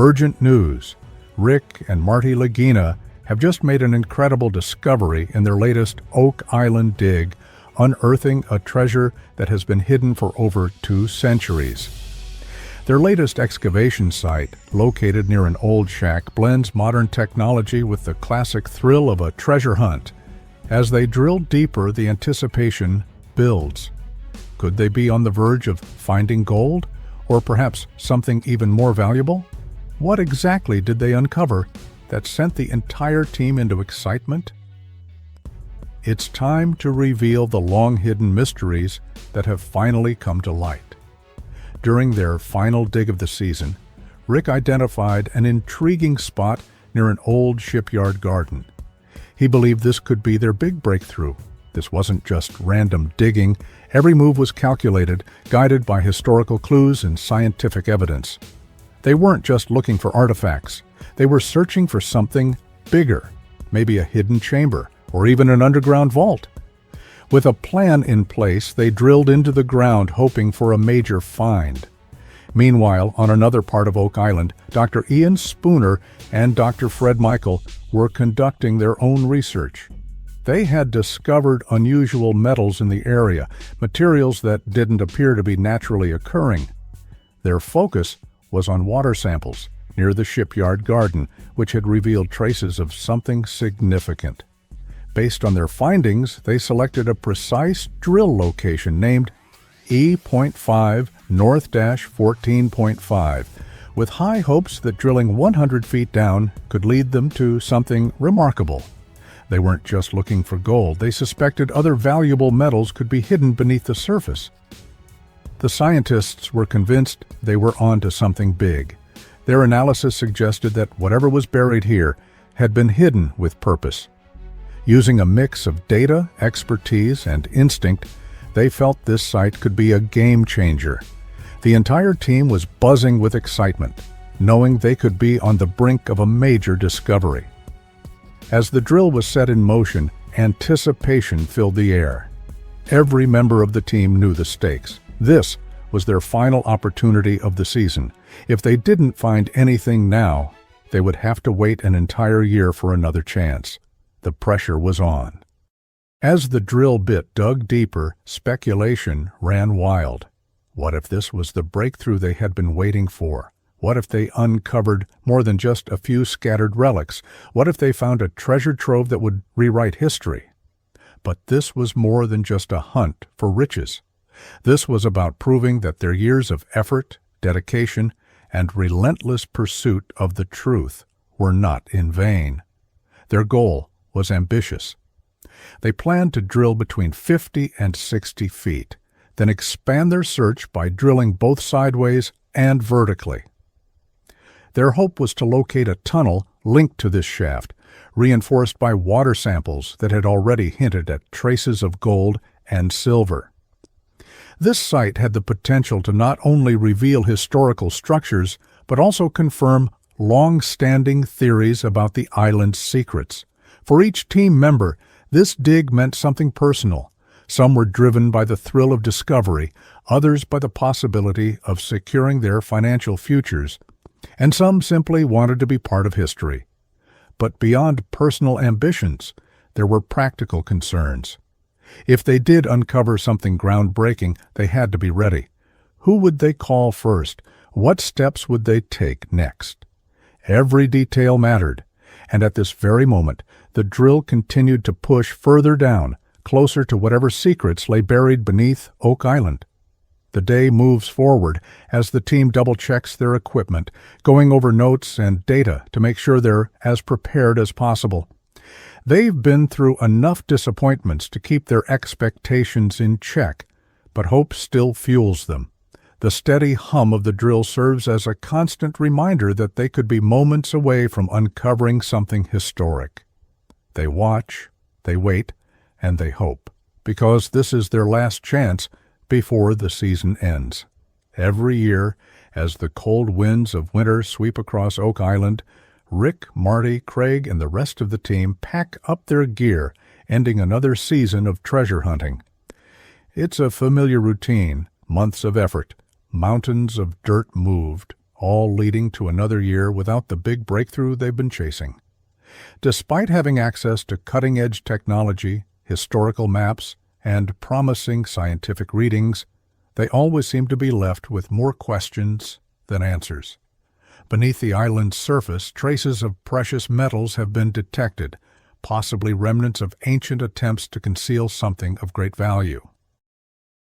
Urgent news. Rick and Marty Lagina have just made an incredible discovery in their latest Oak Island dig, unearthing a treasure that has been hidden for over 2 centuries. Their latest excavation site, located near an old shack, blends modern technology with the classic thrill of a treasure hunt. As they drill deeper, the anticipation builds. Could they be on the verge of finding gold? Or perhaps something even more valuable? What exactly did they uncover that sent the entire team into excitement? It's time to reveal the long-hidden mysteries that have finally come to light. During their final dig of the season, Rick identified an intriguing spot near an old shipyard garden. He believed this could be their big breakthrough. This wasn't just random digging. Every move was calculated, guided by historical clues and scientific evidence. They weren't just looking for artifacts. They were searching for something bigger, maybe a hidden chamber, or even an underground vault. With a plan in place, they drilled into the ground, hoping for a major find. Meanwhile, on another part of Oak Island, Dr. Ian Spooner and Dr. Fred Michael were conducting their own research. They had discovered unusual metals in the area, materials that didn't appear to be naturally occurring. Their focus was on water samples near the shipyard garden, which had revealed traces of something significant. Based on their findings, they selected a precise drill location named E.5 North-14.5, with high hopes that drilling 100 feet down could lead them to something remarkable. They weren't just looking for gold. They suspected other valuable metals could be hidden beneath the surface. The scientists were convinced they were onto something big. Their analysis suggested that whatever was buried here had been hidden with purpose. Using a mix of data, expertise, and instinct, they felt this site could be a game changer. The entire team was buzzing with excitement, knowing they could be on the brink of a major discovery. As the drill was set in motion, anticipation filled the air. Every member of the team knew the stakes. This was their final opportunity of the season. If they didn't find anything now, they would have to wait an entire year for another chance. The pressure was on. As the drill bit dug deeper, speculation ran wild. What if this was the breakthrough they had been waiting for? What if they uncovered more than just a few scattered relics? What if they found a treasure trove that would rewrite history? But this was more than just a hunt for riches. This was about proving that their years of effort, dedication, and relentless pursuit of the truth were not in vain. Their goal was ambitious. They planned to drill between 50 and 60 feet, then expand their search by drilling both sideways and vertically. Their hope was to locate a tunnel linked to this shaft, reinforced by water samples that had already hinted at traces of gold and silver. This site had the potential to not only reveal historical structures, but also confirm long-standing theories about the island's secrets. For each team member, this dig meant something personal. Some were driven by the thrill of discovery, others by the possibility of securing their financial futures, and some simply wanted to be part of history. But beyond personal ambitions, there were practical concerns. If they did uncover something groundbreaking, they had to be ready. Who would they call first? What steps would they take next? Every detail mattered, and at this very moment, the drill continued to push further down, closer to whatever secrets lay buried beneath Oak Island. The day moves forward as the team double-checks their equipment, going over notes and data to make sure they're as prepared as possible. They've been through enough disappointments to keep their expectations in check, but hope still fuels them. The steady hum of the drill serves as a constant reminder that they could be moments away from uncovering something historic. They watch, they wait, and they hope, because this is their last chance before the season ends. Every year, as the cold winds of winter sweep across Oak Island, Rick, Marty, Craig, and the rest of the team pack up their gear, ending another season of treasure hunting. It's a familiar routine, months of effort, mountains of dirt moved, all leading to another year without the big breakthrough they've been chasing. Despite having access to cutting-edge technology, historical maps, and promising scientific readings, they always seem to be left with more questions than answers. Beneath the island's surface, traces of precious metals have been detected, possibly remnants of ancient attempts to conceal something of great value.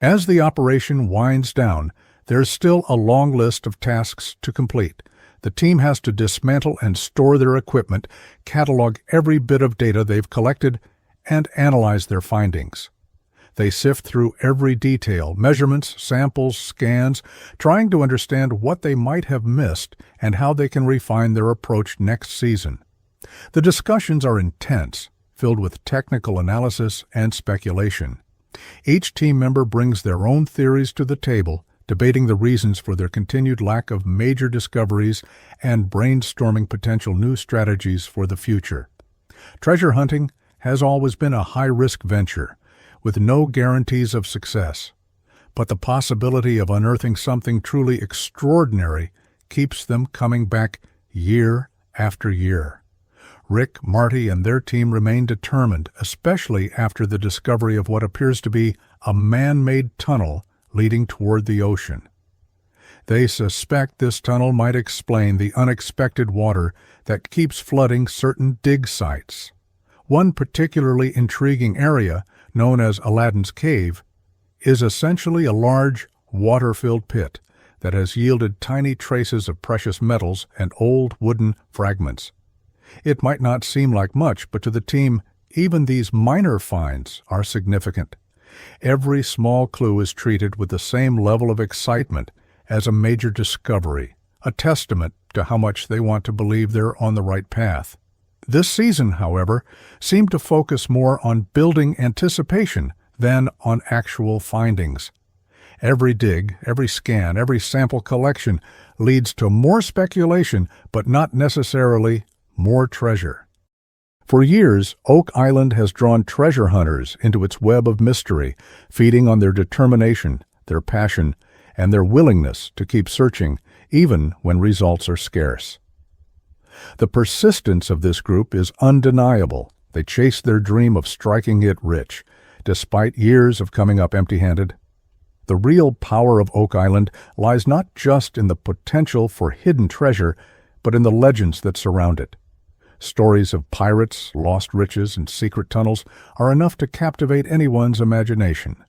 As the operation winds down, there's still a long list of tasks to complete. The team has to dismantle and store their equipment, catalog every bit of data they've collected, and analyze their findings. They sift through every detail, measurements, samples, scans, trying to understand what they might have missed and how they can refine their approach next season. The discussions are intense, filled with technical analysis and speculation. Each team member brings their own theories to the table, debating the reasons for their continued lack of major discoveries and brainstorming potential new strategies for the future. Treasure hunting has always been a high-risk venture, with no guarantees of success. But the possibility of unearthing something truly extraordinary keeps them coming back year after year. Rick, Marty, and their team remain determined, especially after the discovery of what appears to be a man-made tunnel leading toward the ocean. They suspect this tunnel might explain the unexpected water that keeps flooding certain dig sites. One particularly intriguing area, known as Aladdin's Cave, is essentially a large, water-filled pit that has yielded tiny traces of precious metals and old wooden fragments. It might not seem like much, but to the team, even these minor finds are significant. Every small clue is treated with the same level of excitement as a major discovery, a testament to how much they want to believe they're on the right path. This season, however, seemed to focus more on building anticipation than on actual findings. Every dig, every scan, every sample collection leads to more speculation, but not necessarily more treasure. For years, Oak Island has drawn treasure hunters into its web of mystery, feeding on their determination, their passion, and their willingness to keep searching, even when results are scarce. The persistence of this group is undeniable. They chase their dream of striking it rich, despite years of coming up empty-handed. The real power of Oak Island lies not just in the potential for hidden treasure, but in the legends that surround it. Stories of pirates, lost riches, and secret tunnels are enough to captivate anyone's imagination.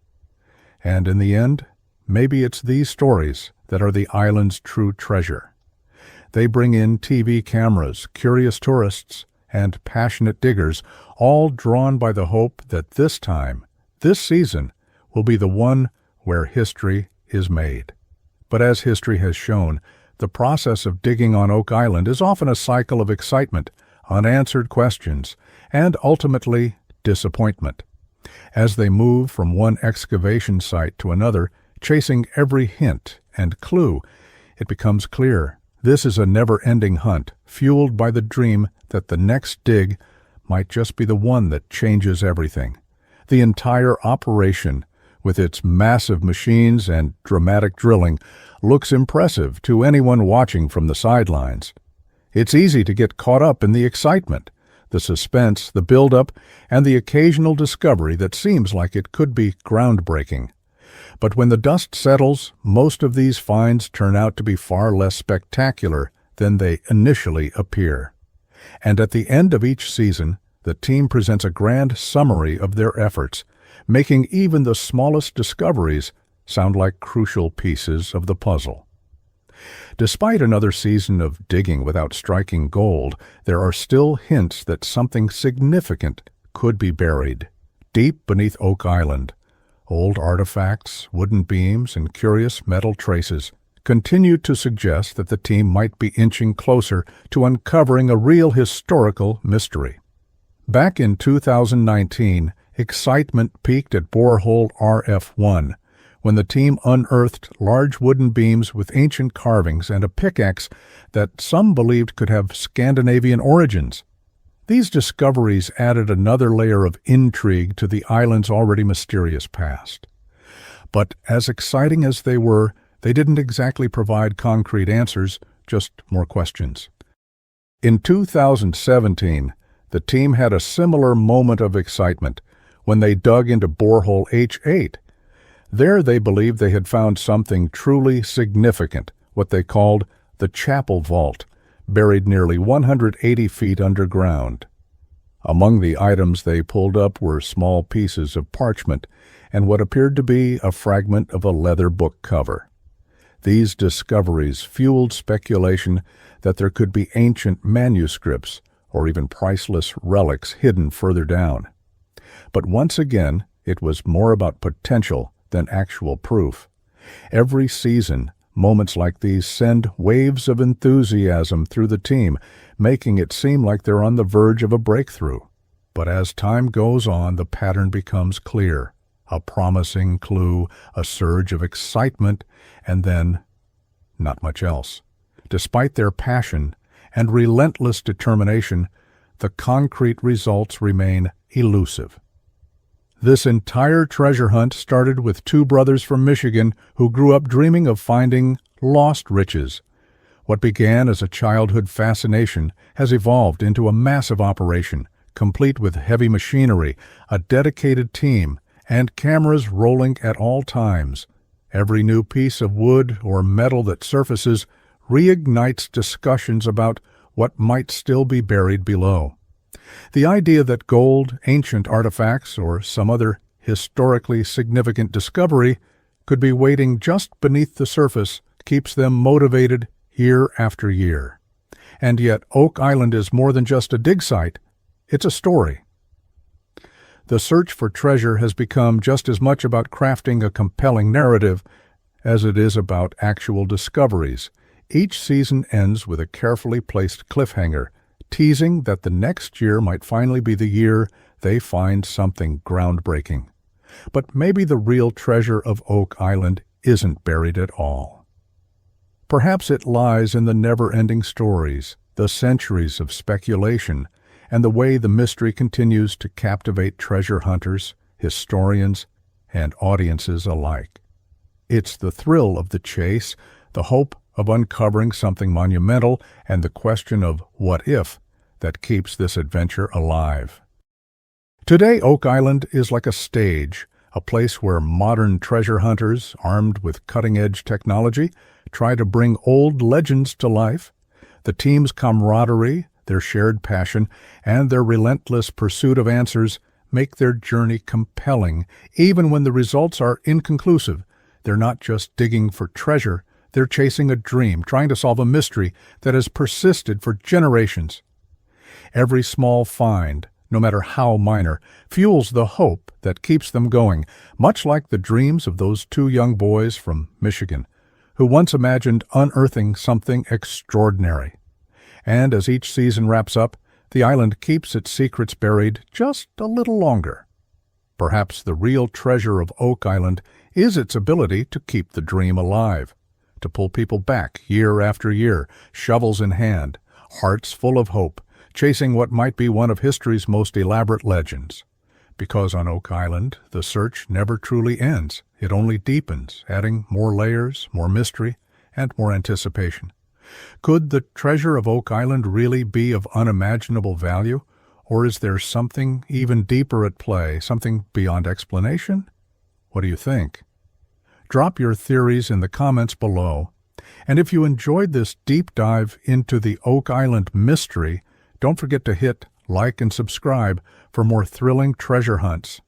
And in the end, maybe it's these stories that are the island's true treasure. They bring in TV cameras, curious tourists, and passionate diggers, all drawn by the hope that this time, this season, will be the one where history is made. But as history has shown, the process of digging on Oak Island is often a cycle of excitement, unanswered questions, and ultimately disappointment. As they move from one excavation site to another, chasing every hint and clue, it becomes clear this is a never-ending hunt, fueled by the dream that the next dig might just be the one that changes everything. The entire operation, with its massive machines and dramatic drilling, looks impressive to anyone watching from the sidelines. It's easy to get caught up in the excitement, the suspense, the build-up, and the occasional discovery that seems like it could be groundbreaking. But when the dust settles, most of these finds turn out to be far less spectacular than they initially appear. And at the end of each season, the team presents a grand summary of their efforts, making even the smallest discoveries sound like crucial pieces of the puzzle. Despite another season of digging without striking gold, there are still hints that something significant could be buried deep beneath Oak Island. Old artifacts, wooden beams, and curious metal traces continue to suggest that the team might be inching closer to uncovering a real historical mystery. Back in 2019, excitement peaked at borehole RF1, when the team unearthed large wooden beams with ancient carvings and a pickaxe that some believed could have Scandinavian origins. These discoveries added another layer of intrigue to the island's already mysterious past. But as exciting as they were, They didn't exactly provide concrete answers, just more questions. In 2017, the team had a similar moment of excitement when they dug into borehole H8. There they believed they had found something truly significant, what they called the Chapel Vault, buried nearly 180 feet underground. Among the items they pulled up were small pieces of parchment and what appeared to be a fragment of a leather book cover. These discoveries fueled speculation that there could be ancient manuscripts or even priceless relics hidden further down. But once again, it was more about potential than actual proof. Every season, moments like these send waves of enthusiasm through the team, making it seem like they're on the verge of a breakthrough. But as time goes on, the pattern becomes clear. A promising clue, a surge of excitement, and then not much else. Despite their passion and relentless determination, the concrete results remain elusive. This entire treasure hunt started with two brothers from Michigan who grew up dreaming of finding lost riches. What began as a childhood fascination has evolved into a massive operation, complete with heavy machinery, a dedicated team, and cameras rolling at all times. Every new piece of wood or metal that surfaces reignites discussions about what might still be buried below. The idea that gold, ancient artifacts, or some other historically significant discovery could be waiting just beneath the surface keeps them motivated year after year. And yet Oak Island is more than just a dig site, it's a story. The search for treasure has become just as much about crafting a compelling narrative as it is about actual discoveries. Each season ends with a carefully placed cliffhanger, teasing that the next year might finally be the year they find something groundbreaking. But maybe the real treasure of Oak Island isn't buried at all. Perhaps it lies in the never-ending stories, the centuries of speculation, and the way the mystery continues to captivate treasure hunters, historians, and audiences alike. It's the thrill of the chase, the hope of uncovering something monumental, and the question of what if that keeps this adventure alive. Today, Oak Island is like a stage, a place where modern treasure hunters, armed with cutting-edge technology, try to bring old legends to life. The team's camaraderie, their shared passion, and their relentless pursuit of answers make their journey compelling, even when the results are inconclusive. They're not just digging for treasure, they're chasing a dream, trying to solve a mystery that has persisted for generations. Every small find, no matter how minor, fuels the hope that keeps them going, much like the dreams of those two young boys from Michigan, who once imagined unearthing something extraordinary. And as each season wraps up, the island keeps its secrets buried just a little longer. Perhaps the real treasure of Oak Island is its ability to keep the dream alive, to pull people back year after year, shovels in hand, hearts full of hope, chasing what might be one of history's most elaborate legends. Because on Oak Island, the search never truly ends. It only deepens, adding more layers, more mystery, and more anticipation. Could the treasure of Oak Island really be of unimaginable value, or is there something even deeper at play, something beyond explanation? What do you think? Drop your theories in the comments below. And if you enjoyed this deep dive into the Oak Island mystery, don't forget to hit like and subscribe for more thrilling treasure hunts.